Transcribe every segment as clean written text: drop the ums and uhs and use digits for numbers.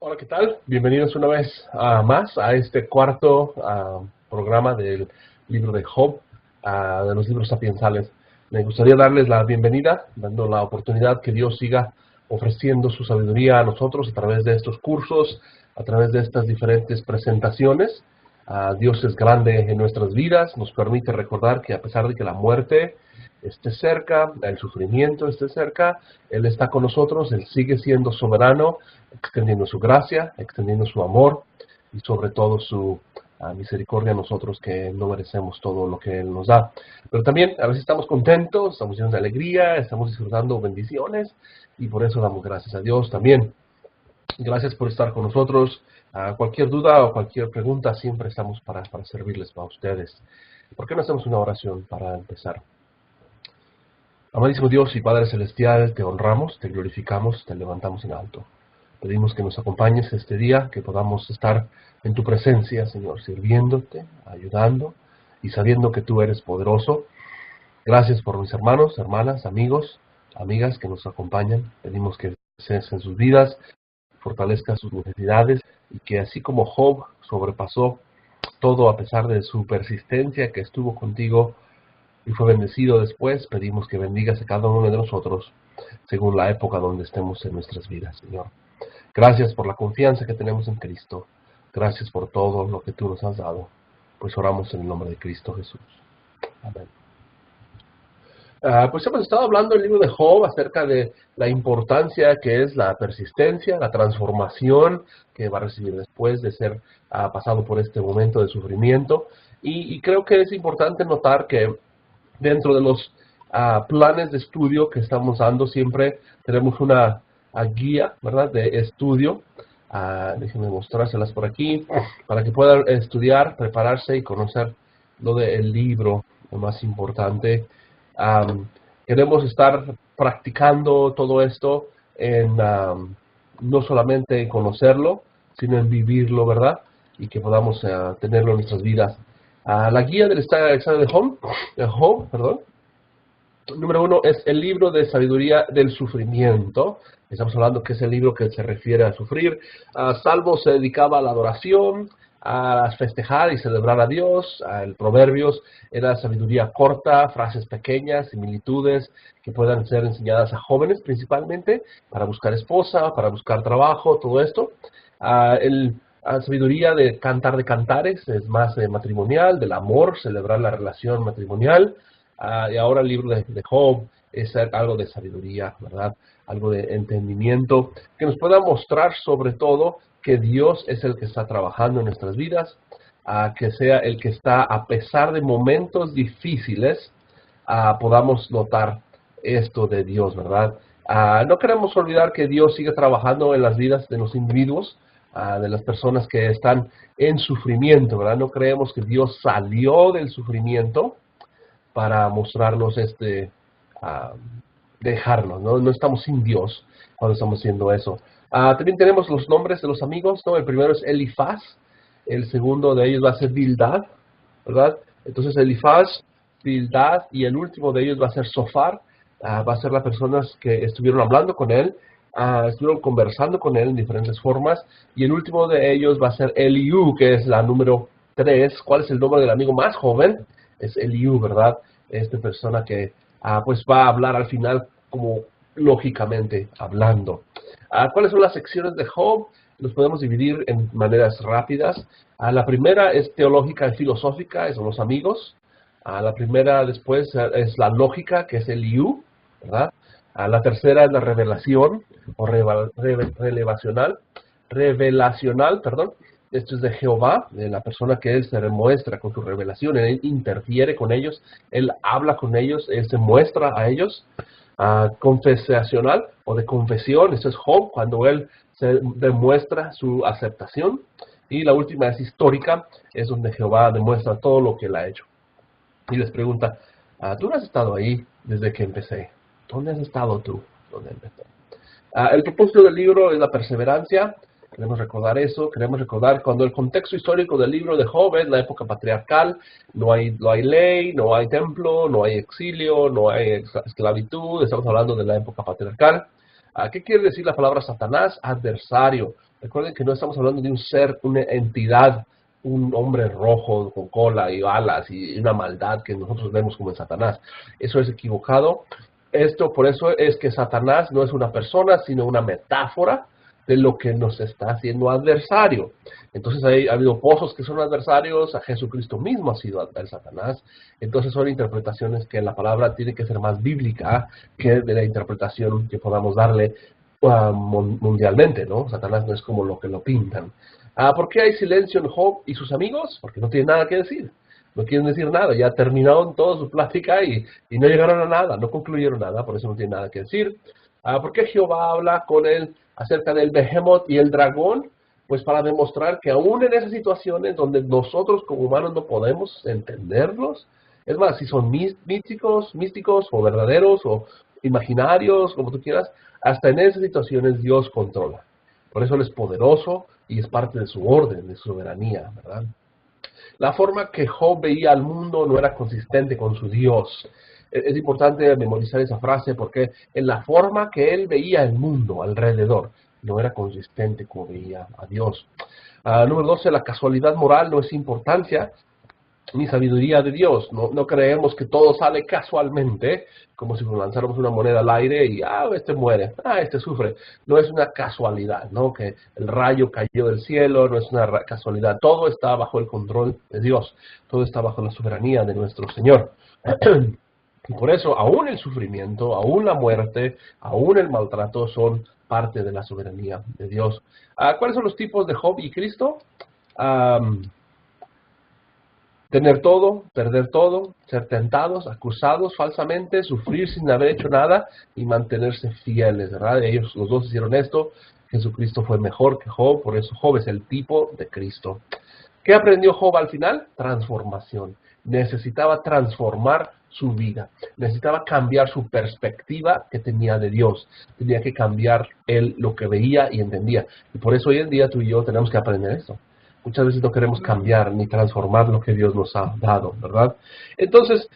Hola, ¿qué tal? Bienvenidos una vez más a este cuarto programa del libro de Job, de los libros sapiensales. Me gustaría darles la bienvenida, dando la oportunidad que Dios siga ofreciendo su sabiduría a nosotros a través de estos cursos, a través de estas diferentes presentaciones. Dios es grande en nuestras vidas, nos permite recordar que a pesar de que la muerte esté cerca, el sufrimiento esté cerca, Él está con nosotros, Él sigue siendo soberano, extendiendo su gracia, extendiendo su amor y sobre todo su misericordia a nosotros que no merecemos todo lo que Él nos da. Pero también a veces estamos contentos, estamos llenos de alegría, estamos disfrutando bendiciones y por eso damos gracias a Dios también. Gracias por estar con nosotros. Cualquier duda o cualquier pregunta, siempre estamos para servirles a ustedes. ¿Por qué no hacemos una oración para empezar? Amadísimo Dios y Padre Celestial, te honramos, te glorificamos, te levantamos en alto. Pedimos que nos acompañes este día, que podamos estar en tu presencia, Señor, sirviéndote, ayudando y sabiendo que tú eres poderoso. Gracias por mis hermanos, hermanas, amigos, amigas que nos acompañan. Pedimos que seas en sus vidas, fortalezca sus necesidades y que así como Job sobrepasó todo a pesar de su persistencia, que estuvo contigo y fue bendecido después, pedimos que bendigas a cada uno de nosotros según la época donde estemos en nuestras vidas, Señor. Gracias por la confianza que tenemos en Cristo. Gracias por todo lo que tú nos has dado. Pues oramos en el nombre de Cristo Jesús. Amén. Pues hemos estado hablando en el libro de Job acerca de la importancia que es la persistencia, la transformación que va a recibir después de ser pasado por este momento de sufrimiento. Y creo que es importante notar que dentro de los planes de estudio que estamos dando siempre tenemos una guía, ¿verdad?, de estudio. Déjenme mostrárselas por aquí para que puedan estudiar, prepararse y conocer lo del libro, lo más importante. Queremos estar practicando todo esto en no solamente en conocerlo, sino en vivirlo, ¿verdad? Y que podamos tenerlo en nuestras vidas. La guía del examen de Job, perdón. Número 1 es el libro de sabiduría del sufrimiento. Estamos hablando que es el libro que se refiere a sufrir. Salmo se dedicaba a la adoración, a festejar y celebrar a Dios. El Proverbios era sabiduría corta, frases pequeñas, similitudes que puedan ser enseñadas a jóvenes principalmente, para buscar esposa, para buscar trabajo, todo esto. Sabiduría de cantar de cantares es más matrimonial, del amor, celebrar la relación matrimonial. Y ahora el libro de Job es algo de sabiduría, ¿verdad? Algo de entendimiento, que nos pueda mostrar sobre todo que Dios es el que está trabajando en nuestras vidas, que sea el que está, a pesar de momentos difíciles, podamos notar esto de Dios, ¿verdad? No queremos olvidar que Dios sigue trabajando en las vidas de los individuos, de las personas que están en sufrimiento, ¿verdad? No creemos que Dios salió del sufrimiento para mostrarnos dejarnos, ¿no? No estamos sin Dios cuando estamos haciendo eso. También tenemos los nombres de los amigos, ¿no? El primero es Elifaz, el segundo de ellos va a ser Bildad, ¿verdad? Entonces Elifaz, Bildad y el último de ellos va a ser Sofar. Va a ser las personas que estuvieron hablando con él, estuvieron conversando con él en diferentes formas, y el último de ellos va a ser Eliú, que es la número 3. ¿Cuál es el nombre del amigo más joven? Es Eliú, ¿verdad? Esta persona que pues va a hablar al final como lógicamente hablando. ¿Cuáles son las secciones de Job? Los podemos dividir en maneras rápidas. La primera es teológica y filosófica, son los amigos. La primera después es la lógica, que es el Eliú, ¿verdad? La tercera es la revelación o revelacional, perdón. Esto es de Jehová, de la persona que Él se demuestra con su revelación. Él interfiere con ellos, Él habla con ellos, Él se muestra a ellos. Confesacional o de confesión, esto es Job, cuando Él se demuestra su aceptación. Y la última es histórica, es donde Jehová demuestra todo lo que Él ha hecho. Y les pregunta, ¿tú no has estado ahí desde que empecé? ¿Dónde has estado tú? ¿Dónde empecé? El propósito del libro es la perseverancia. Queremos recordar eso, queremos recordar cuando el contexto histórico del libro de Job es la época patriarcal, no hay ley, no hay templo, no hay exilio, no hay esclavitud, estamos hablando de la época patriarcal. ¿Qué quiere decir la palabra Satanás? Adversario. Recuerden que no estamos hablando de un ser, una entidad, un hombre rojo con cola y alas y una maldad que nosotros vemos como en Satanás. Eso es equivocado. Por eso es que Satanás no es una persona, sino una metáfora de lo que nos está haciendo adversario. Entonces ha habido pozos que son adversarios, a Jesucristo mismo ha sido el Satanás. Entonces son interpretaciones que la palabra tiene que ser más bíblica que de la interpretación que podamos darle mundialmente, ¿no? Satanás no es como lo que lo pintan. ¿Por qué hay silencio en Job y sus amigos? Porque no tienen nada que decir. No quieren decir nada, ya terminaron toda su plática y no llegaron a nada, no concluyeron nada, por eso no tienen nada que decir. ¿Por qué Jehová habla con él acerca del Behemoth y el dragón? Pues para demostrar que aún en esas situaciones donde nosotros como humanos no podemos entenderlos, es más, si son místicos o verdaderos o imaginarios, como tú quieras, hasta en esas situaciones Dios controla. Por eso Él es poderoso y es parte de su orden, de su soberanía, ¿verdad? La forma que Job veía al mundo no era consistente con su Dios. Es importante memorizar esa frase porque en la forma que él veía el mundo alrededor no era consistente como veía a Dios. Número 12, la casualidad moral no es importancia ni sabiduría de Dios. No creemos que todo sale casualmente, como si lanzáramos una moneda al aire y, este muere, este sufre. No es una casualidad, ¿no? Que el rayo cayó del cielo, no es una casualidad. Todo está bajo el control de Dios. Todo está bajo la soberanía de nuestro Señor. Y por eso, aún el sufrimiento, aún la muerte, aún el maltrato son parte de la soberanía de Dios. ¿Cuáles son los tipos de Job y Cristo? Tener todo, perder todo, ser tentados, acusados falsamente, sufrir sin haber hecho nada y mantenerse fieles, ¿verdad? Ellos, los dos hicieron esto. Jesucristo fue mejor que Job, por eso Job es el tipo de Cristo. ¿Qué aprendió Job al final? Transformación. Necesitaba transformar su vida. Necesitaba cambiar su perspectiva que tenía de Dios. Tenía que cambiar él lo que veía y entendía. Y por eso hoy en día tú y yo tenemos que aprender esto. Muchas veces no queremos cambiar ni transformar lo que Dios nos ha dado, ¿verdad? Entonces,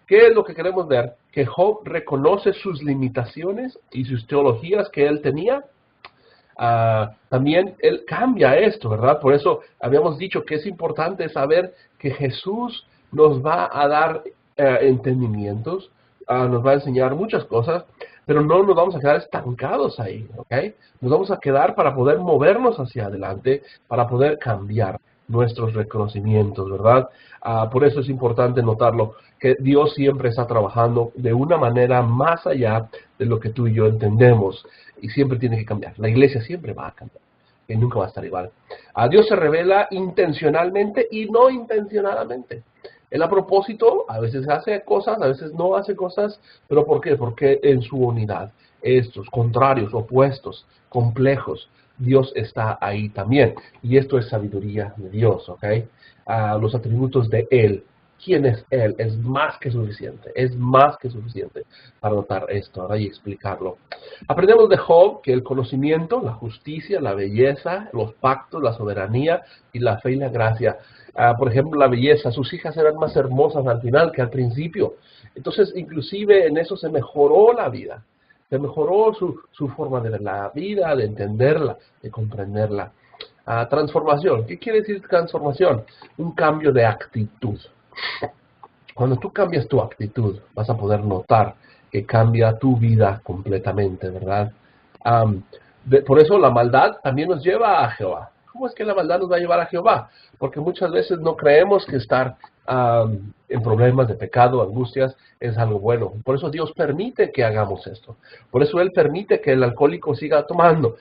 ¿qué es lo que queremos ver? Que Job reconoce sus limitaciones y sus teologías que él tenía. También él cambia esto, ¿verdad? Por eso habíamos dicho que es importante saber que Jesús nos va a dar entendimientos, nos va a enseñar muchas cosas, pero no nos vamos a quedar estancados ahí, ¿ok? Nos vamos a quedar para poder movernos hacia adelante, para poder cambiar nuestros reconocimientos, ¿verdad? Por eso es importante notarlo, que Dios siempre está trabajando de una manera más allá de lo que tú y yo entendemos, y siempre tiene que cambiar. La iglesia siempre va a cambiar, y nunca va a estar igual. Dios se revela intencionalmente y no intencionadamente. Él a propósito, a veces hace cosas, a veces no hace cosas, pero ¿por qué? Porque en su unidad, estos contrarios, opuestos, complejos, Dios está ahí también. Y esto es sabiduría de Dios, ¿ok? Los atributos de Él. ¿Quién es Él? Es más que suficiente para notar esto, ¿verdad? Y explicarlo. Aprendemos de Job que el conocimiento, la justicia, la belleza, los pactos, la soberanía y la fe y la gracia. Por ejemplo, la belleza, sus hijas eran más hermosas al final que al principio. Entonces, inclusive en eso se mejoró la vida. Se mejoró su forma de ver la vida, de entenderla, de comprenderla. Transformación. ¿Qué quiere decir transformación? Un cambio de actitud. Cuando tú cambias tu actitud, vas a poder notar que cambia tu vida completamente, ¿verdad? Por eso la maldad también nos lleva a Jehová. ¿Cómo es que la maldad nos va a llevar a Jehová? Porque muchas veces no creemos que estar en problemas de pecado, angustias, es algo bueno. Por eso Dios permite que hagamos esto. Por eso Él permite que el alcohólico siga tomando,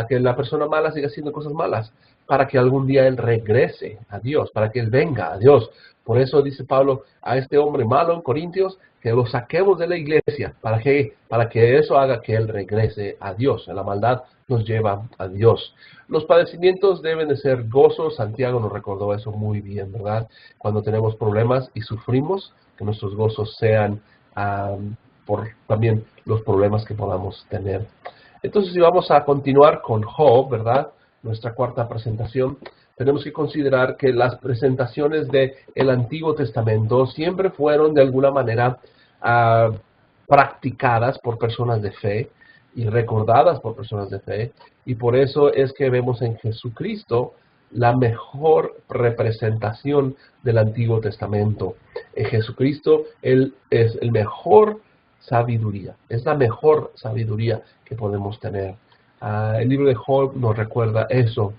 que la persona mala siga haciendo cosas malas, para que algún día Él regrese a Dios, para que Él venga a Dios. Por eso dice Pablo a este hombre malo en Corintios, que lo saquemos de la iglesia, para que eso haga que Él regrese a Dios. La maldad nos lleva a Dios. Los padecimientos deben de ser gozos. Santiago nos recordó eso muy bien, ¿verdad? Cuando tenemos problemas y sufrimos, que nuestros gozos sean por también los problemas que podamos tener. Entonces, si vamos a continuar con Job, ¿verdad? Nuestra cuarta presentación, tenemos que considerar que las presentaciones del Antiguo Testamento siempre fueron de alguna manera practicadas por personas de fe, y recordadas por personas de fe, y por eso es que vemos en Jesucristo la mejor representación del Antiguo Testamento. En Jesucristo, Él es el mejor sabiduría, es la mejor sabiduría que podemos tener. El libro de Job nos recuerda eso.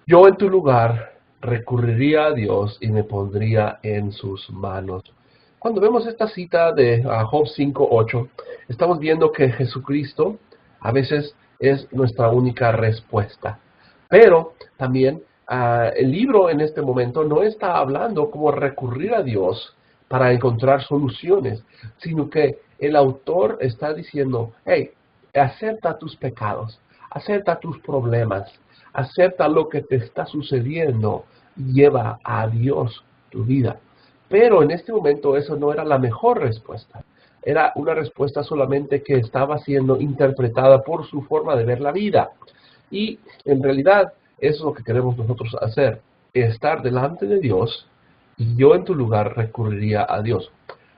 Yo en tu lugar recurriría a Dios y me pondría en sus manos. Cuando vemos esta cita de Job 5:8, estamos viendo que Jesucristo a veces es nuestra única respuesta. Pero también el libro en este momento no está hablando cómo recurrir a Dios para encontrar soluciones, sino que el autor está diciendo, hey, acepta tus pecados, acepta tus problemas, acepta lo que te está sucediendo y lleva a Dios tu vida. Pero en este momento eso no era la mejor respuesta. Era una respuesta solamente que estaba siendo interpretada por su forma de ver la vida. Y en realidad eso es lo que queremos nosotros hacer, estar delante de Dios y yo en tu lugar recurriría a Dios.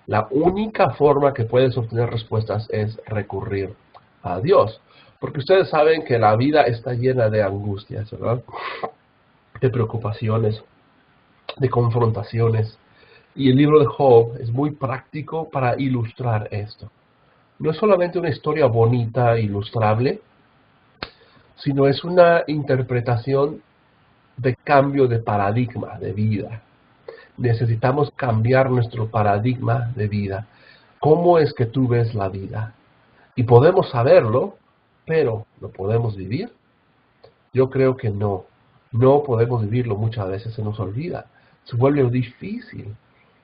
La única forma que puedes obtener respuestas es recurrir a Dios. Porque ustedes saben que la vida está llena de angustias, ¿verdad? De preocupaciones, de confrontaciones. Y el libro de Job es muy práctico para ilustrar esto. No es solamente una historia bonita, ilustrable, sino es una interpretación de cambio de paradigma de vida. Necesitamos cambiar nuestro paradigma de vida. ¿Cómo es que tú ves la vida? Y podemos saberlo, pero ¿lo podemos vivir? Yo creo que no. No podemos vivirlo, muchas veces se nos olvida. Se vuelve difícil.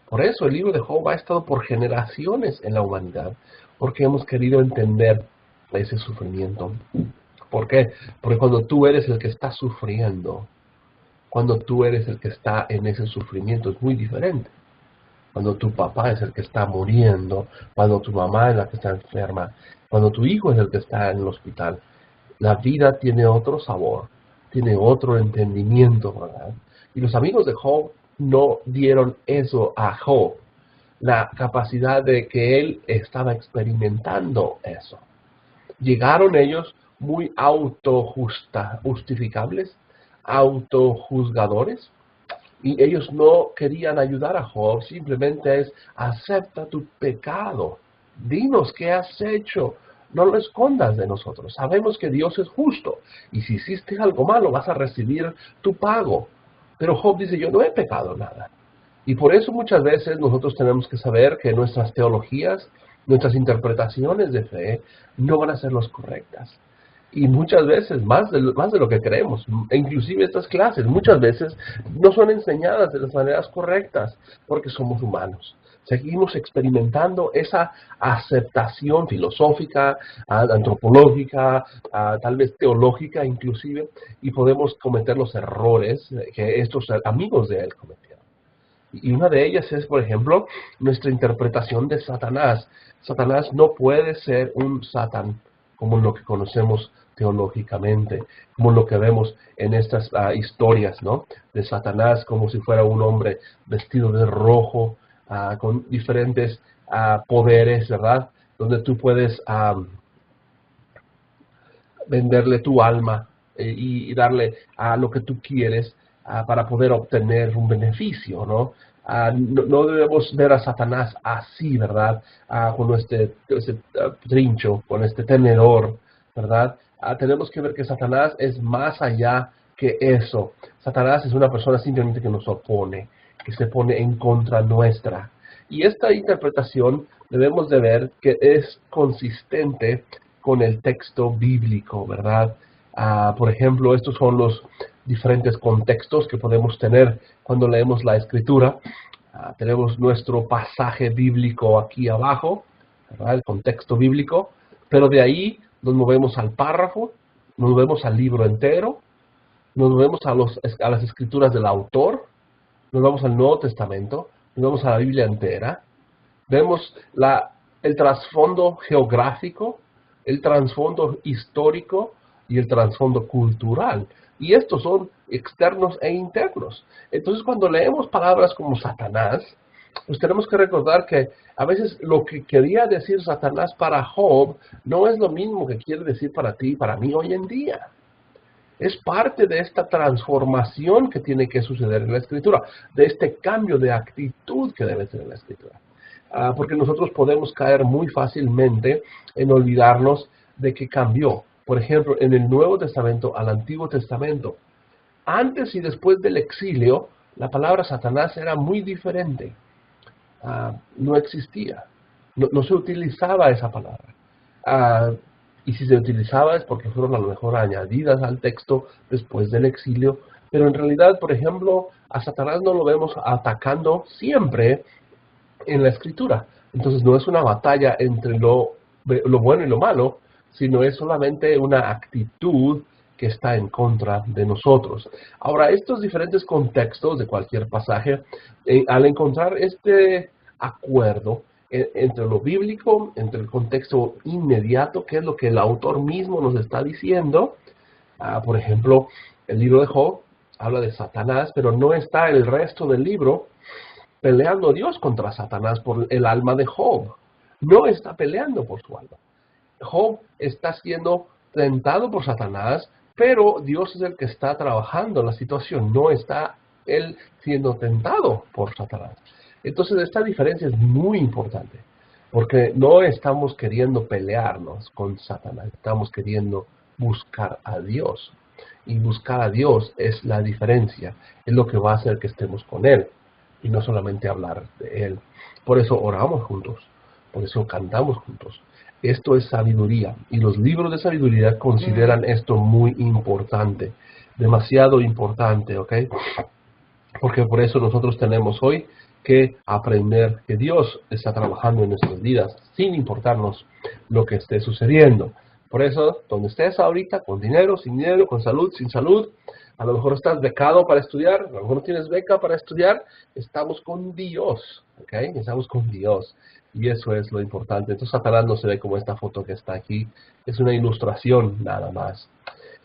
Por eso el libro de Job ha estado por generaciones en la humanidad, porque hemos querido entender ese sufrimiento. ¿Por qué? Porque cuando tú eres el que está sufriendo, cuando tú eres el que está en ese sufrimiento, es muy diferente. Cuando tu papá es el que está muriendo, cuando tu mamá es la que está enferma, cuando tu hijo es el que está en el hospital, la vida tiene otro sabor, tiene otro entendimiento, ¿verdad? Y los amigos de Job no dieron eso a Job, la capacidad de que él estaba experimentando eso. Llegaron ellos muy justificables, autojuzgadores, y ellos no querían ayudar a Job, simplemente es, acepta tu pecado, dinos qué has hecho, no lo escondas de nosotros, sabemos que Dios es justo, y si hiciste algo malo vas a recibir tu pago. Pero Job dice, yo no he pecado nada. Y por eso muchas veces nosotros tenemos que saber que nuestras teologías, nuestras interpretaciones de fe, no van a ser las correctas. Y muchas veces, más de lo que creemos, e inclusive estas clases, muchas veces no son enseñadas de las maneras correctas, porque somos humanos. Seguimos experimentando esa aceptación filosófica, antropológica, tal vez teológica inclusive, y podemos cometer los errores que estos amigos de él cometieron. Y una de ellas es, por ejemplo, nuestra interpretación de Satanás. Satanás no puede ser un Satán como lo que conocemos teológicamente, como lo que vemos en estas historias, ¿no? De Satanás como si fuera un hombre vestido de rojo, con diferentes poderes, ¿verdad? Donde tú puedes venderle tu alma y darle a lo que tú quieres para poder obtener un beneficio, ¿no? No debemos ver a Satanás así, ¿verdad? Con este trincho, con este tenedor, ¿verdad? Tenemos que ver que Satanás es más allá que eso. Satanás es una persona simplemente que nos opone, que se pone en contra nuestra. Y esta interpretación debemos de ver que es consistente con el texto bíblico, ¿verdad? Por ejemplo, estos son los diferentes contextos que podemos tener cuando leemos la Escritura. Tenemos nuestro pasaje bíblico aquí abajo, ¿verdad? El contexto bíblico, pero de ahí nos movemos al párrafo, nos movemos al libro entero, nos movemos a las escrituras del autor, nos vamos al Nuevo Testamento, nos vamos a la Biblia entera, vemos el trasfondo geográfico, el trasfondo histórico y el trasfondo cultural. Y estos son externos e internos. Entonces, cuando leemos palabras como Satanás, pues tenemos que recordar que a veces lo que quería decir Satanás para Job no es lo mismo que quiere decir para ti y para mí hoy en día. Es parte de esta transformación que tiene que suceder en la Escritura, de este cambio de actitud que debe tener la Escritura. Porque nosotros podemos caer muy fácilmente en olvidarnos de que cambió. Por ejemplo, en el Nuevo Testamento al Antiguo Testamento, antes y después del exilio, la palabra Satanás era muy diferente. No existía. No se utilizaba esa palabra. Ah, y si se utilizaba es porque fueron a lo mejor añadidas al texto después del exilio. Pero en realidad, por ejemplo, a Satanás no lo vemos atacando siempre en la Escritura. Entonces no es una batalla entre lo bueno y lo malo, sino es solamente una actitud que está en contra de nosotros. Ahora, estos diferentes contextos de cualquier pasaje, al encontrar este acuerdo entre lo bíblico, entre el contexto inmediato, que es lo que el autor mismo nos está diciendo, por ejemplo, el libro de Job habla de Satanás, pero no está el resto del libro peleando Dios contra Satanás por el alma de Job. No está peleando por su alma. Job está siendo tentado por Satanás, pero Dios es el que está trabajando la situación, no está él siendo tentado por Satanás. Entonces esta diferencia es muy importante, porque no estamos queriendo pelearnos con Satanás, estamos queriendo buscar a Dios. Y buscar a Dios es la diferencia, es lo que va a hacer que estemos con Él, y no solamente hablar de Él. Por eso oramos juntos, por eso cantamos juntos. Esto es sabiduría, y los libros de sabiduría consideran esto muy importante, demasiado importante, ¿ok? Porque por eso nosotros tenemos hoy que aprender que Dios está trabajando en nuestras vidas, sin importarnos lo que esté sucediendo. Por eso, donde estés ahorita, con dinero, sin dinero, con salud, sin salud, a lo mejor estás becado para estudiar, a lo mejor no tienes beca para estudiar, estamos con Dios, ¿ok? Estamos con Dios. Y eso es lo importante. Entonces Satanás no se ve como esta foto que está aquí. Es una ilustración nada más.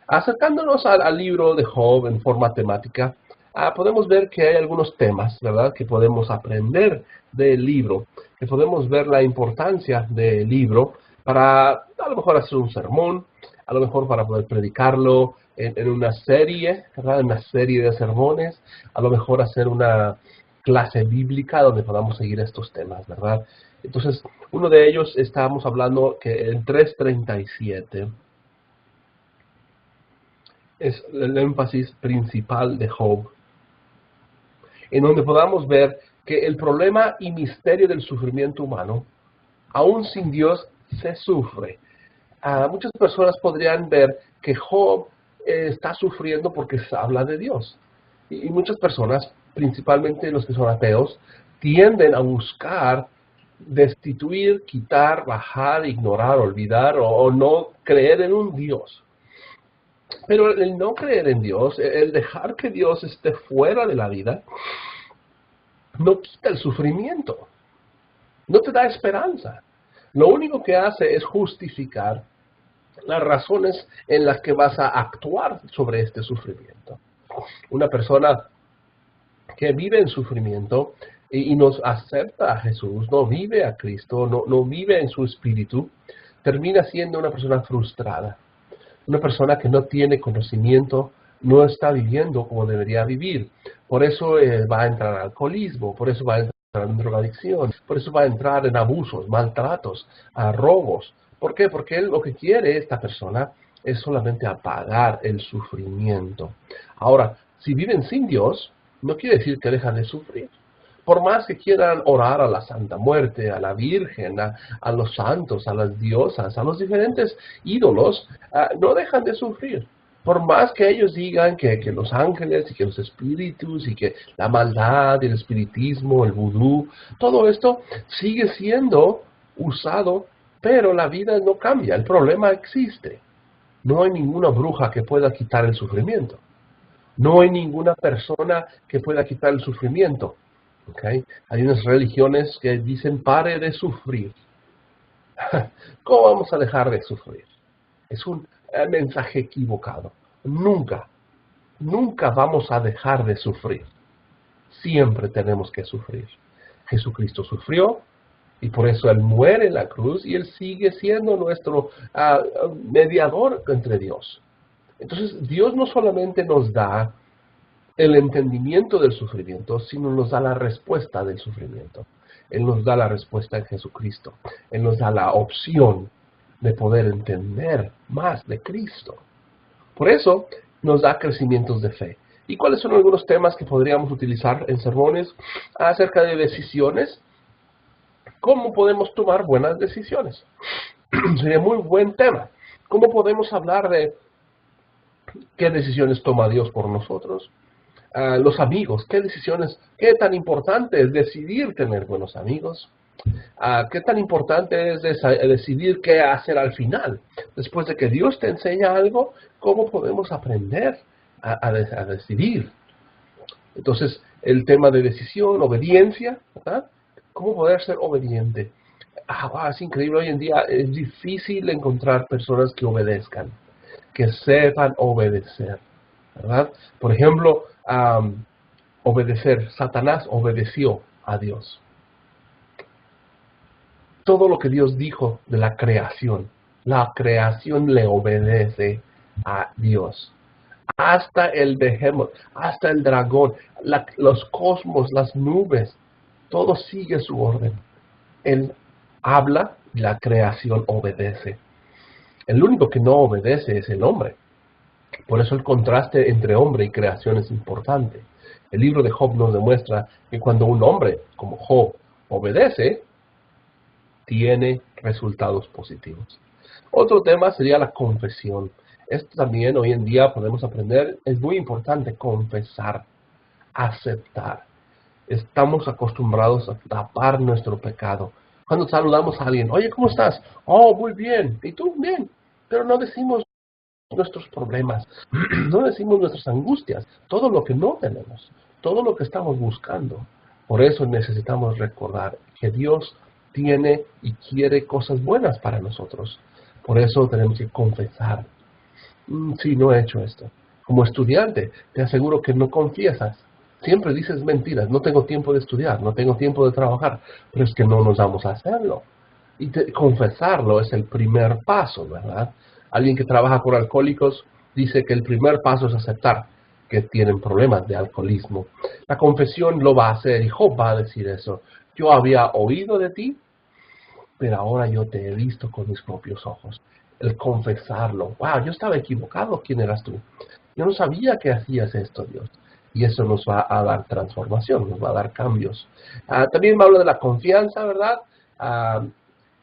Acercándonos al libro de Job en forma temática, podemos ver que hay algunos temas, ¿verdad?, que podemos aprender del libro, que podemos ver la importancia del libro para a lo mejor hacer un sermón, a lo mejor para poder predicarlo en una serie, ¿verdad?, en una serie de sermones, a lo mejor hacer una clase bíblica donde podamos seguir estos temas, ¿verdad? Entonces, uno de ellos estábamos hablando que el 3:37 es el énfasis principal de Job, en donde podamos ver que el problema y misterio del sufrimiento humano, aún sin Dios, se sufre. Muchas personas podrían ver que Job está sufriendo porque se habla de Dios. Y muchas personas, principalmente los que son ateos, tienden a buscar destituir, quitar, bajar, ignorar, olvidar o no creer en un Dios. Pero el no creer en Dios, el dejar que Dios esté fuera de la vida, no quita el sufrimiento, no te da esperanza. Lo único que hace es justificar las razones en las que vas a actuar sobre este sufrimiento. Una persona que vive en sufrimiento y nos acepta a Jesús, no vive a Cristo, no vive en su espíritu, termina siendo una persona frustrada. Una persona que no tiene conocimiento no está viviendo como debería vivir. Por eso va a entrar al alcoholismo, por eso va a entrar en drogadicción, por eso va a entrar en abusos, maltratos, robos. ¿Por qué? Porque él lo que quiere esta persona es solamente apagar el sufrimiento. Ahora, si viven sin Dios, no quiere decir que dejan de sufrir. Por más que quieran orar a la Santa Muerte, a la Virgen, a los santos, a las diosas, a los diferentes ídolos, no dejan de sufrir. Por más que ellos digan que los ángeles y que los espíritus y que la maldad, el espiritismo, el vudú, todo esto sigue siendo usado, pero la vida no cambia, el problema existe. No hay ninguna bruja que pueda quitar el sufrimiento. No hay ninguna persona que pueda quitar el sufrimiento. ¿Okay? Hay unas religiones que dicen pare de sufrir. ¿Cómo vamos a dejar de sufrir? Es un mensaje equivocado. Nunca, nunca vamos a dejar de sufrir. Siempre tenemos que sufrir. Jesucristo sufrió y por eso Él muere en la cruz y Él sigue siendo nuestro mediador entre Dios. Entonces, Dios no solamente nos da el entendimiento del sufrimiento, sino nos da la respuesta del sufrimiento. Él nos da la respuesta en Jesucristo. Él nos da la opción de poder entender más de Cristo. Por eso nos da crecimientos de fe. ¿Y cuáles son algunos temas que podríamos utilizar en sermones acerca de decisiones? ¿Cómo podemos tomar buenas decisiones? Sería muy buen tema. ¿Cómo podemos hablar de qué decisiones toma Dios por nosotros? Los amigos, qué decisiones, qué tan importante es decidir tener buenos amigos. Qué tan importante es decidir qué hacer al final. Después de que Dios te enseña algo, ¿cómo podemos aprender a decidir? Entonces, el tema de decisión, obediencia, ¿verdad? ¿Cómo poder ser obediente? Es increíble, hoy en día es difícil encontrar personas que obedezcan, que sepan obedecer, ¿verdad? Por ejemplo, obedecer. Satanás obedeció a Dios. Todo lo que Dios dijo de la creación le obedece a Dios. Hasta el behemoth, hasta el dragón, los cosmos, las nubes, todo sigue su orden. Él habla y la creación obedece. El único que no obedece es el hombre. Por eso el contraste entre hombre y creación es importante. El libro de Job nos demuestra que cuando un hombre como Job obedece, tiene resultados positivos. Otro tema sería la confesión. Esto también hoy en día podemos aprender, es muy importante confesar, aceptar. Estamos acostumbrados a tapar nuestro pecado. Cuando saludamos a alguien, oye, ¿cómo estás? Oh, muy bien. ¿Y tú? Bien. Pero no decimos nuestros problemas, no decimos nuestras angustias, todo lo que no tenemos, todo lo que estamos buscando. Por eso necesitamos recordar que Dios tiene y quiere cosas buenas para nosotros. Por eso tenemos que confesar. Sí, no he hecho esto. Como estudiante, te aseguro que no confiesas. Siempre dices mentiras. No tengo tiempo de estudiar, no tengo tiempo de trabajar. Pero es que no nos vamos a hacerlo. Y confesarlo es el primer paso, ¿verdad? Alguien que trabaja con alcohólicos dice que el primer paso es aceptar que tienen problemas de alcoholismo. La confesión lo va a hacer y Job va a decir eso. Yo había oído de ti, pero ahora yo te he visto con mis propios ojos. El confesarlo. Wow, yo estaba equivocado. ¿Quién eras tú? Yo no sabía que hacías esto, Dios. Y eso nos va a dar transformación, nos va a dar cambios. También me habla de la confianza, ¿verdad?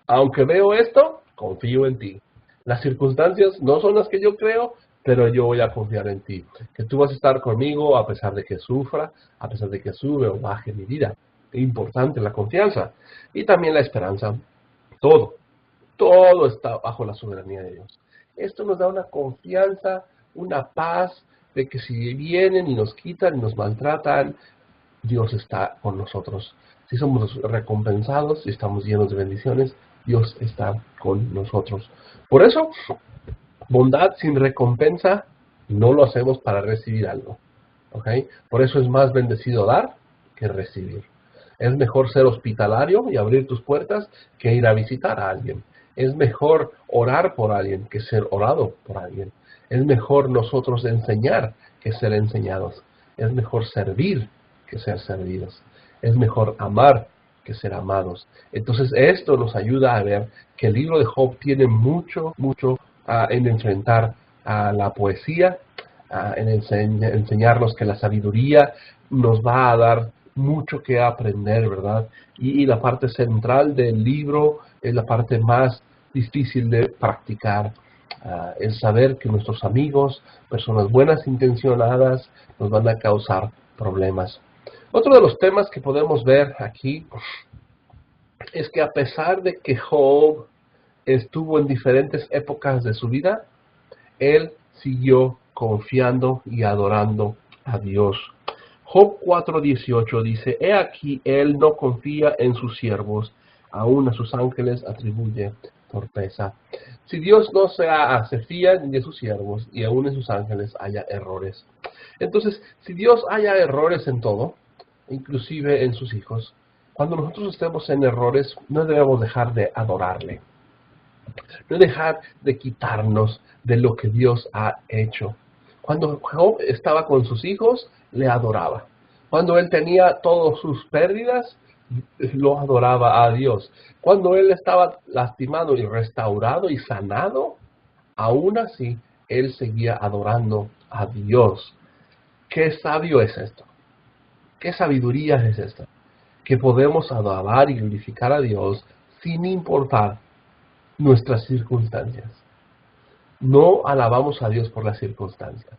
Aunque veo esto, confío en ti. Las circunstancias no son las que yo creo, pero yo voy a confiar en ti. Que tú vas a estar conmigo a pesar de que sufra, a pesar de que sube o baje mi vida. Es importante la confianza. Y también la esperanza. Todo está bajo la soberanía de Dios. Esto nos da una confianza, una paz de que si vienen y nos quitan y nos maltratan, Dios está con nosotros. Si somos recompensados, si estamos llenos de bendiciones, Dios está con nosotros. Por eso, bondad sin recompensa, no lo hacemos para recibir algo. ¿Ok? Por eso es más bendecido dar que recibir. Es mejor ser hospitalario y abrir tus puertas que ir a visitar a alguien. Es mejor orar por alguien que ser orado por alguien. Es mejor nosotros enseñar que ser enseñados. Es mejor servir que ser servidos. Es mejor amar que ser amados. Entonces esto nos ayuda a ver que el libro de Job tiene mucho en enfrentar a la poesía, en enseñarnos que la sabiduría nos va a dar mucho que aprender, ¿verdad? Y la parte central del libro es la parte más difícil de practicar. El saber que nuestros amigos, personas buenas intencionadas, nos van a causar problemas. Otro de los temas que podemos ver aquí es que a pesar de que Job estuvo en diferentes épocas de su vida, él siguió confiando y adorando a Dios. Job 4:18 dice, he aquí, él no confía en sus siervos, aún a sus ángeles atribuye torpeza. Si Dios no se fía de sus siervos y aún en sus ángeles haya errores. Entonces, si Dios haya errores en todo, inclusive en sus hijos, Cuando nosotros estemos en errores, no debemos dejar de adorarle. No dejar de quitarnos de lo que Dios ha hecho. Cuando Job estaba con sus hijos, le adoraba. Cuando él tenía todas sus pérdidas, lo adoraba a Dios. Cuando él estaba lastimado y restaurado y sanado, aún así, él seguía adorando a Dios. ¿Qué sabio es esto? ¿Qué sabiduría es esta? Que podemos adorar y glorificar a Dios sin importar nuestras circunstancias. No alabamos a Dios por las circunstancias.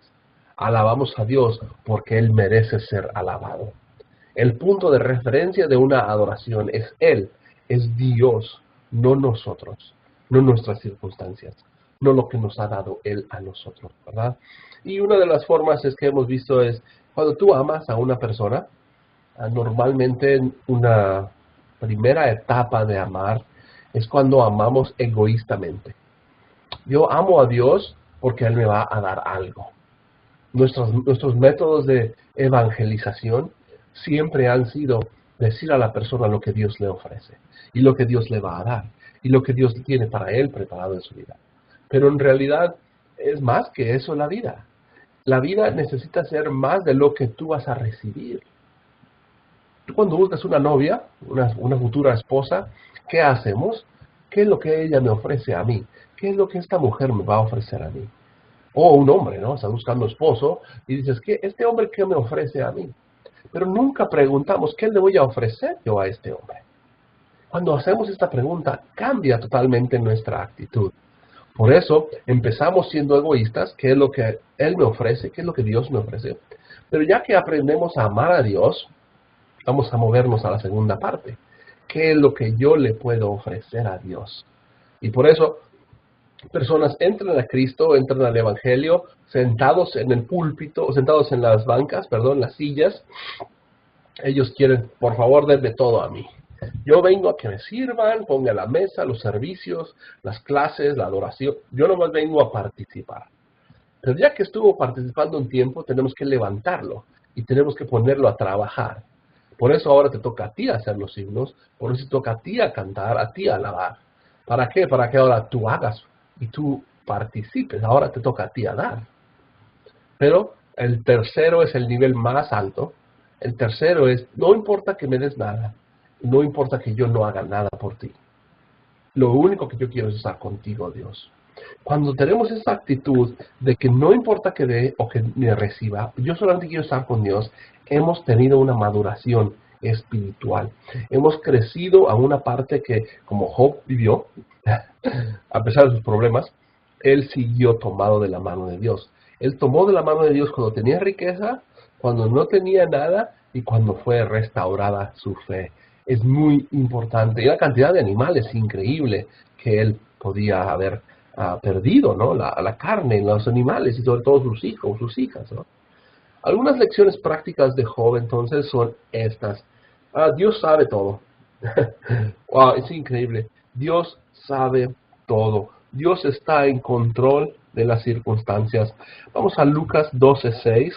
Alabamos a Dios porque Él merece ser alabado. El punto de referencia de una adoración es Él, es Dios, no nosotros, no nuestras circunstancias, no lo que nos ha dado Él a nosotros, ¿verdad? Y una de las formas es que hemos visto es, cuando tú amas a una persona, normalmente una primera etapa de amar es cuando amamos egoístamente. Yo amo a Dios porque Él me va a dar algo. Nuestros métodos de evangelización siempre han sido decir a la persona lo que Dios le ofrece y lo que Dios le va a dar y lo que Dios tiene para él preparado en su vida. Pero en realidad es más que eso la vida. La vida necesita ser más de lo que tú vas a recibir. Tú cuando buscas una novia, una futura esposa, ¿qué hacemos? ¿Qué es lo que ella me ofrece a mí? ¿Qué es lo que esta mujer me va a ofrecer a mí? O un hombre, ¿no? Está buscando esposo y dices, ¿qué este hombre qué me ofrece a mí? Pero nunca preguntamos, ¿qué le voy a ofrecer yo a este hombre? Cuando hacemos esta pregunta, cambia totalmente nuestra actitud. Por eso empezamos siendo egoístas, ¿qué es lo que Él me ofrece? ¿Qué es lo que Dios me ofrece? Pero ya que aprendemos a amar a Dios, vamos a movernos a la segunda parte. ¿Qué es lo que yo le puedo ofrecer a Dios? Y por eso personas entran a Cristo, entran al Evangelio, sentados en el púlpito, o sentados en las bancas, las sillas. Ellos quieren, por favor, denme todo a mí. Yo vengo a que me sirvan, ponga la mesa, los servicios, las clases, la adoración. Yo nomás vengo a participar. Pero ya que estuvo participando un tiempo, tenemos que levantarlo y tenemos que ponerlo a trabajar. Por eso ahora te toca a ti hacer los himnos, por eso te toca a ti a cantar, a ti a alabar. ¿Para qué? Para que ahora tú hagas y tú participes. Ahora te toca a ti a dar. Pero el tercero es el nivel más alto. El tercero es, no importa que me des nada, no importa que yo no haga nada por ti. Lo único que yo quiero es estar contigo, Dios. Cuando tenemos esa actitud de que no importa que dé o que me reciba, yo solamente quiero estar con Dios, hemos tenido una maduración espiritual. Hemos crecido a una parte que, como Job vivió, a pesar de sus problemas, él siguió tomado de la mano de Dios. Él tomó de la mano de Dios cuando tenía riqueza, cuando no tenía nada y cuando fue restaurada su fe. Es muy importante. Y la cantidad de animales increíble que él podía haber perdido, ¿no? La carne, los animales y sobre todo sus hijos, sus hijas, ¿no? Algunas lecciones prácticas de Job entonces son estas. Dios sabe todo. Wow, es increíble. Dios sabe todo. Dios está en control de las circunstancias. Vamos a Lucas 12:6.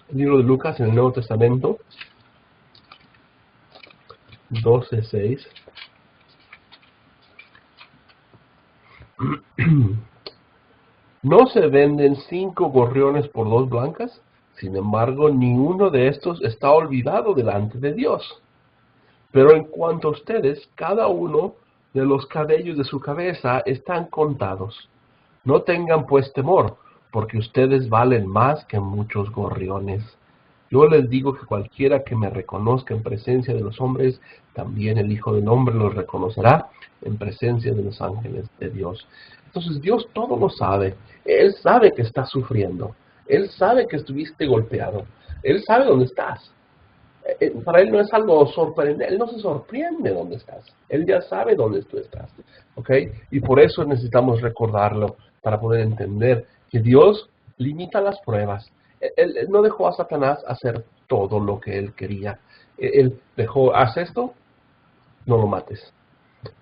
El libro de Lucas en el Nuevo Testamento. 12:6. ¿No se venden 5 gorriones por 2 blancas? Sin embargo, ninguno de estos está olvidado delante de Dios. Pero en cuanto a ustedes, cada uno de los cabellos de su cabeza están contados. No tengan pues temor, porque ustedes valen más que muchos gorriones. Yo les digo que cualquiera que me reconozca en presencia de los hombres, también el Hijo del Hombre los reconocerá en presencia de los ángeles de Dios. Entonces Dios todo lo sabe. Él sabe que estás sufriendo. Él sabe que estuviste golpeado. Él sabe dónde estás. Para Él no es algo sorprendente. Él no se sorprende dónde estás. Él ya sabe dónde tú estás. ¿Ok? Y por eso necesitamos recordarlo para poder entender que Dios limita las pruebas. Él no dejó a Satanás hacer todo lo que él quería. Él dejó, haz esto, no lo mates.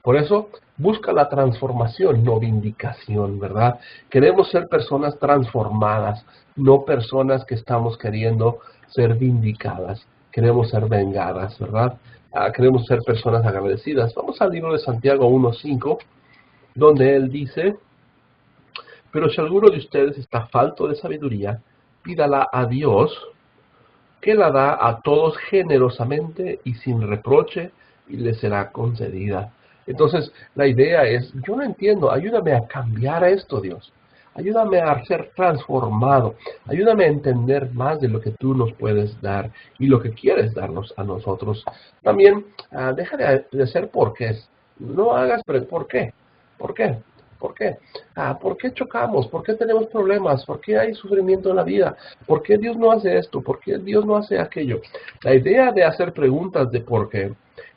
Por eso, busca la transformación, no vindicación, ¿verdad? Queremos ser personas transformadas, no personas que estamos queriendo ser vindicadas. queremos ser vengadas, ¿verdad? Queremos ser personas agradecidas. Vamos al libro de Santiago 1:5, donde él dice: pero si alguno de ustedes está falto de sabiduría, pídala a Dios, que la da a todos generosamente y sin reproche, y le será concedida. Entonces, la idea es, yo no entiendo, ayúdame a cambiar esto, Dios. Ayúdame a ser transformado. Ayúdame a entender más de lo que tú nos puedes dar y lo que quieres darnos a nosotros. También, deja de hacer porqués. No hagas por qué. ¿Por qué? ¿Por qué? ¿Por qué chocamos? ¿Por qué tenemos problemas? ¿Por qué hay sufrimiento en la vida? ¿Por qué Dios no hace esto? ¿Por qué Dios no hace aquello? La idea de hacer preguntas de por qué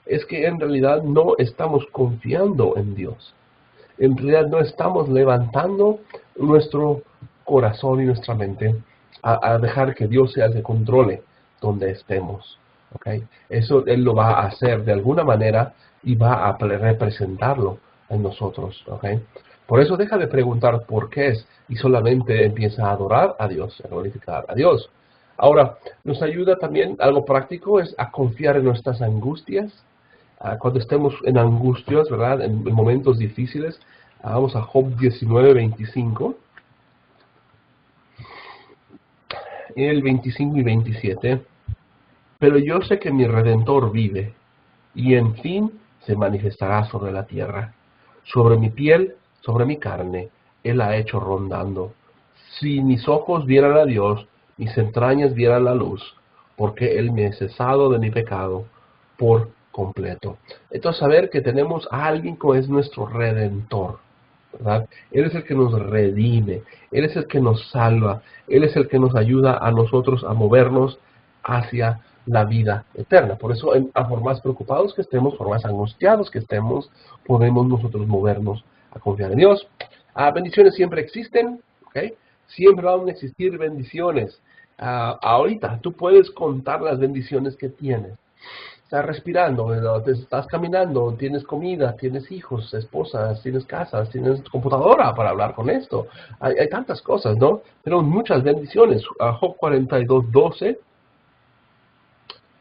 es que en realidad no estamos confiando en Dios. En realidad no estamos levantando nuestro corazón y nuestra mente a dejar que Dios sea el que controle donde estemos. ¿Okay? Eso Él lo va a hacer de alguna manera y va a representarlo en nosotros. ¿Okay? Por eso deja de preguntar por qué es y solamente empieza a adorar a Dios, a glorificar a Dios. Ahora, nos ayuda también, algo práctico, es a confiar en nuestras angustias. Cuando estemos en angustias, ¿verdad? En momentos difíciles, vamos a Job 19:25. El 25 y 27. Pero yo sé que mi Redentor vive, y en fin se manifestará sobre la tierra. Sobre mi piel, sobre mi carne, Él ha hecho rondando. Si mis ojos vieran a Dios, mis entrañas vieran la luz, porque Él me ha cesado de mi pecado por completo. Entonces, saber que tenemos a alguien que es nuestro Redentor, ¿verdad? Él es el que nos redime, Él es el que nos salva, Él es el que nos ayuda a nosotros a movernos hacia la vida eterna. Por eso, por más preocupados que estemos, por más angustiados que estemos, podemos nosotros movernos a confiar en Dios. Bendiciones siempre existen, ¿ok? Siempre van a existir bendiciones. Ahorita tú puedes contar las bendiciones que tienes. Estás respirando, estás caminando, tienes comida, tienes hijos, esposas, tienes casas, tienes computadora para hablar con esto. Hay tantas cosas, ¿no? Tenemos muchas bendiciones. Job 42:12.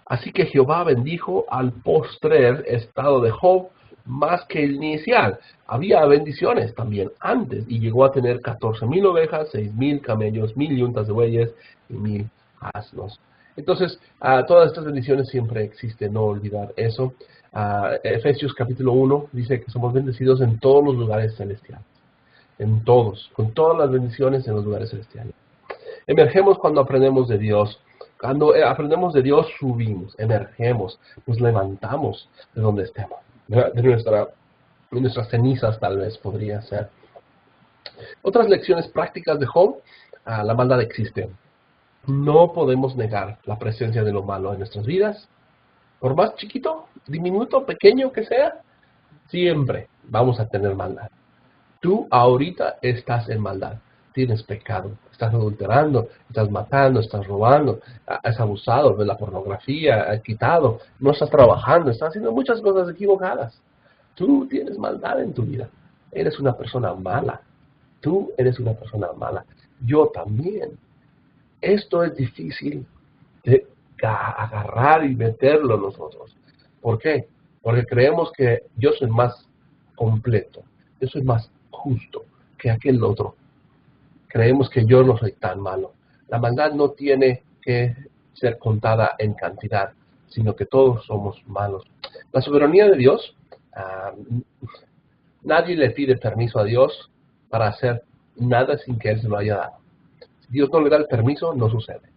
Así que Jehová bendijo al postrer estado de Job más que el inicial. Había bendiciones también antes y llegó a tener 14,000 ovejas, 6,000 camellos, 1,000 yuntas de bueyes y 1,000 asnos. Entonces, todas estas bendiciones siempre existen, no olvidar eso. Efesios capítulo 1 dice que somos bendecidos en todos los lugares celestiales. En todos, con todas las bendiciones en los lugares celestiales. Emergemos cuando aprendemos de Dios. Cuando aprendemos de Dios, subimos, emergemos, nos levantamos de donde estemos. De nuestras cenizas, tal vez, podría ser. Otras lecciones prácticas de Job. La maldad existe. No podemos negar la presencia de lo malo en nuestras vidas. Por más chiquito, diminuto, pequeño que sea, siempre vamos a tener maldad. Tú ahorita estás en maldad. Tienes pecado, estás adulterando, estás matando, estás robando, has abusado de la pornografía, has quitado, no estás trabajando, estás haciendo muchas cosas equivocadas. Tú tienes maldad en tu vida. Eres una persona mala. Tú eres una persona mala. Yo también. Esto es difícil de agarrar y meterlo nosotros. ¿Por qué? Porque creemos que yo soy más completo, yo soy más justo que aquel otro. Creemos que yo no soy tan malo. La maldad no tiene que ser contada en cantidad, sino que todos somos malos. La soberanía de Dios, nadie le pide permiso a Dios para hacer nada sin que Él se lo haya dado. Si Dios no le da el permiso, no sucede.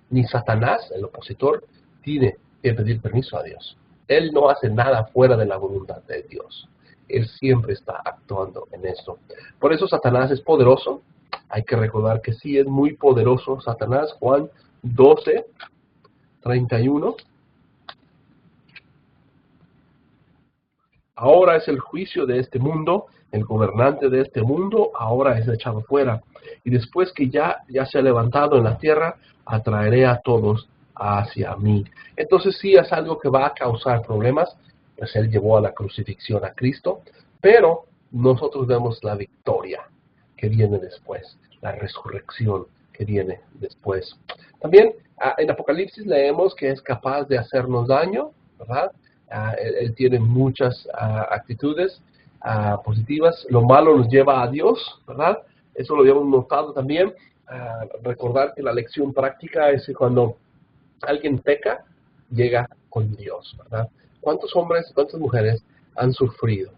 Ni Satanás, el opositor, tiene que pedir permiso a Dios. Él no hace nada fuera de la voluntad de Dios. Él siempre está actuando en esto. Por eso Satanás es poderoso. Hay que recordar que sí es muy poderoso Satanás. Juan 12:31. Ahora es el juicio de este mundo, el gobernante de este mundo ahora es echado fuera. Y después que ya se ha levantado en la tierra, atraeré a todos hacia mí. Entonces sí es algo que va a causar problemas, pues Él llevó a la crucifixión a Cristo, pero nosotros vemos la victoria que viene después, la resurrección que viene después. También en Apocalipsis leemos que es capaz de hacernos daño, ¿verdad? Él tiene muchas actitudes positivas. Lo malo nos lleva a Dios, ¿verdad? Eso lo habíamos notado también. Recordar que la lección práctica es que cuando alguien peca, llega con Dios, ¿verdad? ¿Cuántos hombres, cuántas mujeres han sufrido?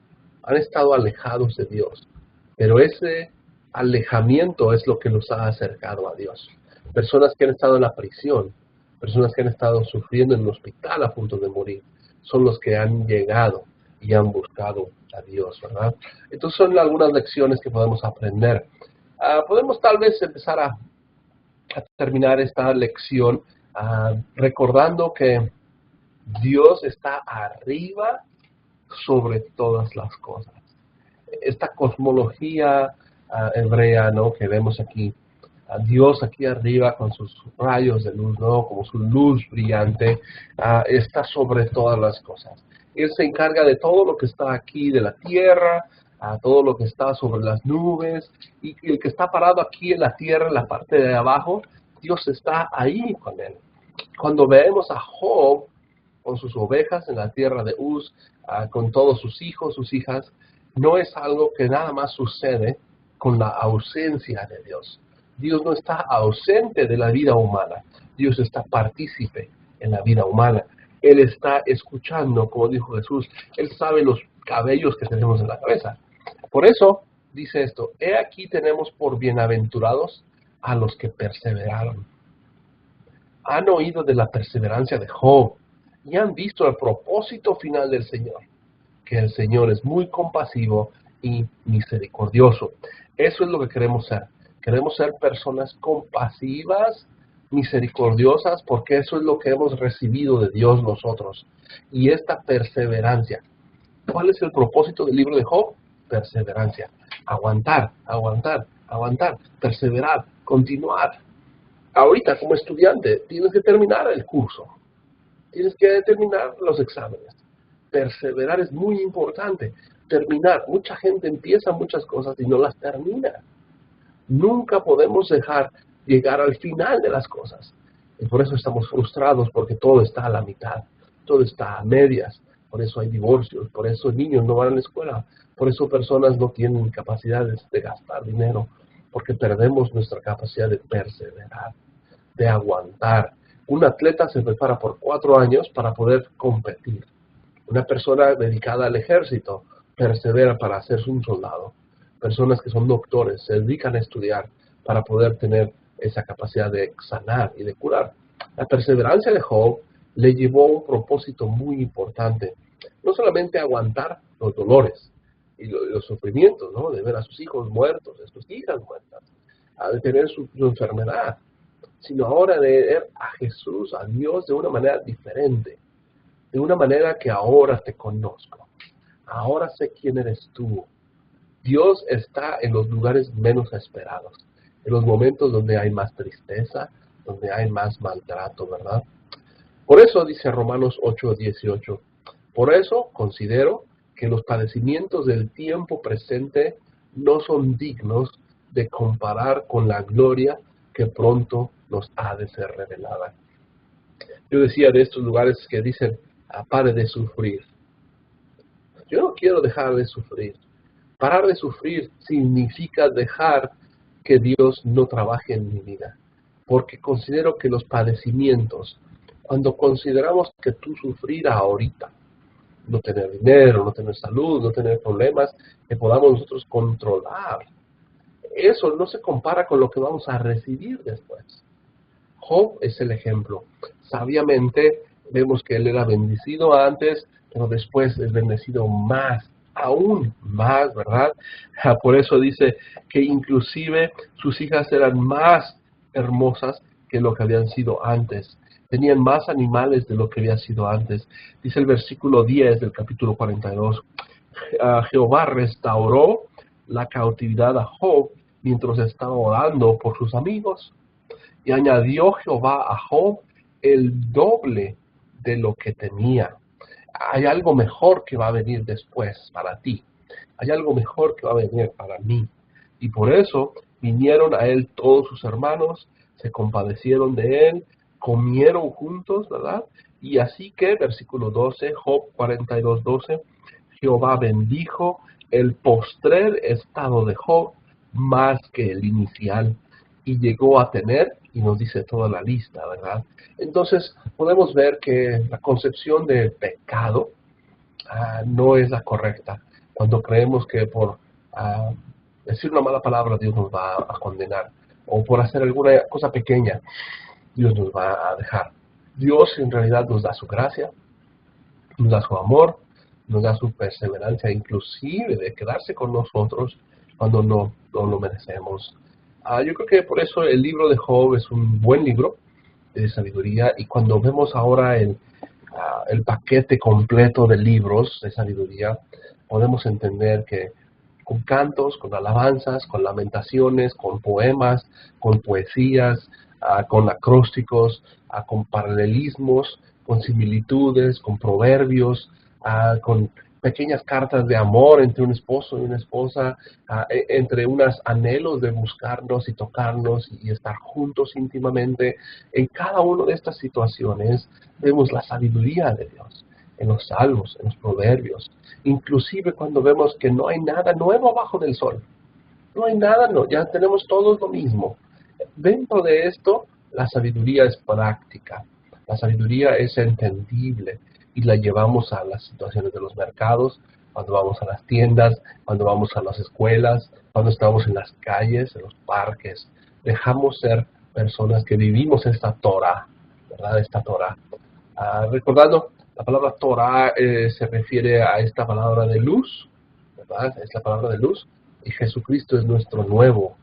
Han estado alejados de Dios, pero ese alejamiento es lo que los ha acercado a Dios. Personas que han estado en la prisión, personas que han estado sufriendo en un hospital a punto de morir, son los que han llegado y han buscado a Dios, ¿verdad? Entonces son algunas lecciones que podemos aprender. Podemos tal vez empezar a terminar esta lección recordando que Dios está arriba sobre todas las cosas. Esta cosmología hebrea, ¿no?, que vemos aquí, a Dios aquí arriba con sus rayos de luz, ¿no?, como su luz brillante, está sobre todas las cosas. Él se encarga de todo lo que está aquí de la tierra, todo lo que está sobre las nubes, y el que está parado aquí en la tierra, en la parte de abajo, Dios está ahí con él. Cuando vemos a Job con sus ovejas en la tierra de Uz, con todos sus hijos, sus hijas, no es algo que nada más sucede con la ausencia de Dios. Dios no está ausente de la vida humana. Dios está partícipe en la vida humana. Él está escuchando, como dijo Jesús. Él sabe los cabellos que tenemos en la cabeza. Por eso dice esto: he aquí tenemos por bienaventurados a los que perseveraron. Han oído de la perseverancia de Job y han visto el propósito final del Señor, que el Señor es muy compasivo y misericordioso. Eso es lo que queremos ser. Queremos ser personas compasivas, misericordiosas, porque eso es lo que hemos recibido de Dios nosotros. Y esta perseverancia. ¿Cuál es el propósito del libro de Job? Perseverancia. Aguantar, aguantar, aguantar, perseverar, continuar. Ahorita, como estudiante, tienes que terminar el curso. Tienes que terminar los exámenes. Perseverar es muy importante. Terminar. Mucha gente empieza muchas cosas y no las termina. Nunca podemos dejar llegar al final de las cosas. Y por eso estamos frustrados, porque todo está a la mitad. Todo está a medias. Por eso hay divorcios. Por eso niños no van a la escuela. Por eso personas no tienen capacidades de gastar dinero. Porque perdemos nuestra capacidad de perseverar, de aguantar. Un atleta se prepara por 4 años para poder competir. Una persona dedicada al ejército persevera para hacerse un soldado. Personas que son doctores se dedican a estudiar para poder tener esa capacidad de sanar y de curar. La perseverancia de Job le llevó a un propósito muy importante. No solamente aguantar los dolores y los sufrimientos, ¿no?, de ver a sus hijos muertos, a sus hijas muertas, de tener su enfermedad, sino ahora de ver a Jesús, a Dios, de una manera diferente, de una manera que ahora te conozco, ahora sé quién eres tú. Dios está en los lugares menos esperados, en los momentos donde hay más tristeza, donde hay más maltrato, ¿verdad? Por eso dice Romanos 8:18, por eso considero que los padecimientos del tiempo presente no son dignos de comparar con la gloria que pronto nos ha de ser revelada. Yo decía de estos lugares que dicen, pare de sufrir. Yo no quiero dejar de sufrir. Parar de sufrir significa dejar que Dios no trabaje en mi vida. Porque considero que los padecimientos, cuando consideramos que tú sufrir ahorita, no tener dinero, no tener salud, no tener problemas que podamos nosotros controlar, eso no se compara con lo que vamos a recibir después. Job es el ejemplo. Sabiamente vemos que él era bendecido antes, pero después es bendecido más, aún más, ¿verdad? Por eso dice que inclusive sus hijas eran más hermosas que lo que habían sido antes. Tenían más animales de lo que había sido antes. Dice el versículo 10 del capítulo 42. Jehová restauró la cautividad a Job mientras estaba orando por sus amigos. Y añadió Jehová a Job el doble de lo que tenía. Hay algo mejor que va a venir después para ti. Hay algo mejor que va a venir para mí. Y por eso Vinieron a él todos sus hermanos, se compadecieron de él, comieron juntos, ¿verdad? Y así que, versículo 12, Job 42:12, Jehová bendijo el postrer estado de Job más que el inicial, y llegó a tener, y nos dice toda la lista, ¿verdad? Entonces, podemos ver que la concepción de pecado no es la correcta. Cuando creemos que por decir una mala palabra Dios nos va a condenar, o por hacer alguna cosa pequeña Dios nos va a dejar. Dios en realidad nos da su gracia, nos da su amor, nos da su perseverancia, inclusive de quedarse con nosotros cuando no lo merecemos. Yo creo que por eso el libro de Job es un buen libro de sabiduría, y cuando vemos ahora el paquete completo de libros de sabiduría, podemos entender que con cantos, con alabanzas, con lamentaciones, con poemas, con poesías, con acrósticos, con paralelismos, con similitudes, con proverbios, con pequeñas cartas de amor entre un esposo y una esposa, entre unos anhelos de buscarnos y tocarnos y estar juntos íntimamente. En cada una de estas situaciones vemos la sabiduría de Dios, en los salmos, en los proverbios, inclusive cuando vemos que no hay nada nuevo abajo del sol. No hay nada, no, ya tenemos todos lo mismo. Dentro de esto, la sabiduría es práctica, la sabiduría es entendible y la llevamos a las situaciones de los mercados, cuando vamos a las tiendas, cuando vamos a las escuelas, cuando estamos en las calles, en los parques. Dejamos ser personas que vivimos esta Torah, ¿verdad? Esta Torah. Recordando, la palabra Torah se refiere a esta palabra de luz, ¿verdad? Es la palabra de luz. Y Jesucristo es nuestro nuevo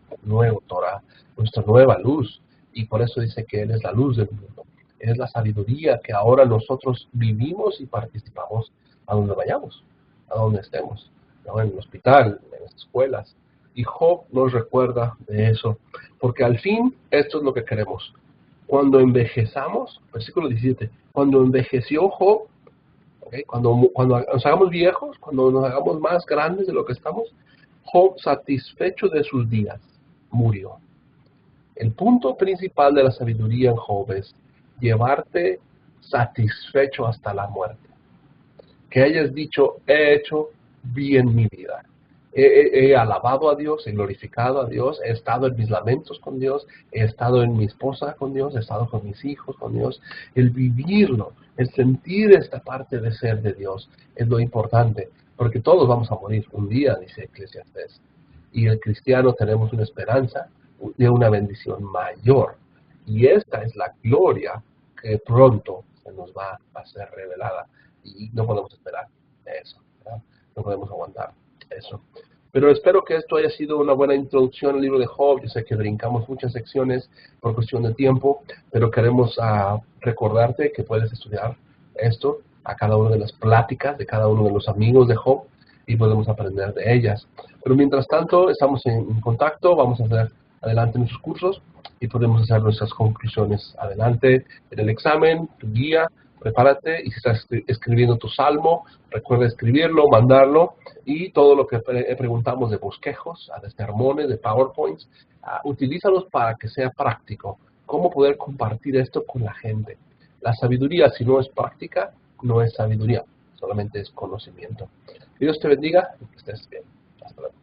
Torah, nuestra nueva luz. Y por eso dice que Él es la luz del mundo. Es la sabiduría que ahora nosotros vivimos y participamos a donde vayamos, a donde estemos, ¿no? En el hospital, en las escuelas. Y Job nos recuerda de eso, porque al fin esto es lo que queremos. Cuando envejezamos, versículo 17, cuando envejeció Job, ¿okay? Cuando nos hagamos viejos, cuando nos hagamos más grandes de lo que estamos, Job, satisfecho de sus días, murió. El punto principal de la sabiduría en Job es llevarte satisfecho hasta la muerte. Que hayas dicho, he hecho bien mi vida. He alabado a Dios, he glorificado a Dios, he estado en mis lamentos con Dios, he estado en mi esposa con Dios, he estado con mis hijos con Dios. El vivirlo, el sentir esta parte de ser de Dios es lo importante, porque todos vamos a morir un día, dice Eclesiastés. Y el cristiano tenemos una esperanza de una bendición mayor. Y esta es la gloria que pronto se nos va a ser revelada. Y no podemos esperar eso, ¿verdad? No podemos aguantar eso. Pero espero que esto haya sido una buena introducción al libro de Job. Yo sé que brincamos muchas secciones por cuestión de tiempo, pero queremos recordarte que puedes estudiar esto a cada una de las pláticas de cada uno de los amigos de Job y podemos aprender de ellas. Pero mientras tanto, estamos en contacto, vamos a hacer adelante nuestros cursos y podemos hacer nuestras conclusiones adelante en el examen, tu guía. Prepárate, y si estás escribiendo tu salmo, recuerda escribirlo, mandarlo, y todo lo que preguntamos de bosquejos, de sermones, de PowerPoints, utilízalos para que sea práctico. ¿Cómo poder compartir esto con la gente? La sabiduría, si no es práctica, no es sabiduría, solamente es conocimiento. Que Dios te bendiga y que estés bien. Hasta luego.